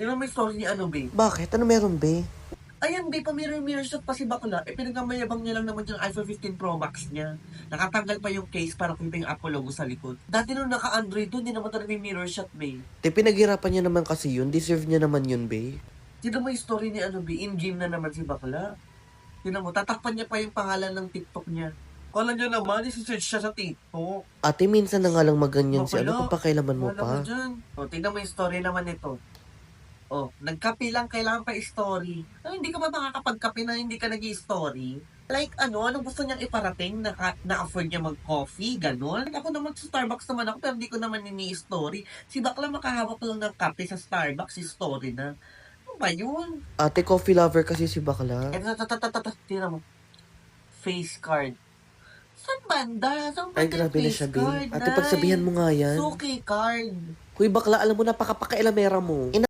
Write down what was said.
Tingnan mo yung story ni ano, babe. Bakit? Ano meron, be? Ayan, babe, pa-mirror shot pa si bakla. Pinagmamayabang niya lang naman yung iPhone 15 Pro Max niya. Nakatanggal pa yung case para kita yung Apple logo sa likod. Dati nung naka-Android doon, hindi naman talaga may mirror shot, babe. Te, pinaghirapan niya naman kasi yun. Deserve niya naman yun, be. Tingnan mo yung story ni ano, babe. In-game na naman si bakla. Tingnan mo, tatakpan niya pa yung pangalan ng TikTok niya. Kala niya naman, isi-search siya sa TikTok. Ate, minsan na nga lang maganyan si ano, Bakla, papakailaman mo wala mo pa. dyan. O, tingnan mo yung story naman nito. Oh, nagkape lang, kailangan pa story. Ay, hindi ka ba makakapagkape na hindi ka nag-i-story? Like, anong gusto niyang iparating na-afford niya mag-coffee, ganun? Ako naman sa Starbucks naman ako, pero hindi ko naman ini-story. Si bakla makahawak lang ng kape sa Starbucks, si story na. Ano ba yun? Ate, coffee lover kasi si bakla. Tingnan mo. Face card. Saan banda? Saan Ay, banda yung grabe na face siya, be. card? Ate, pagsabihan mo nga yan. Suki card. Huy, bakla, alam mo, napakapakailamera mo.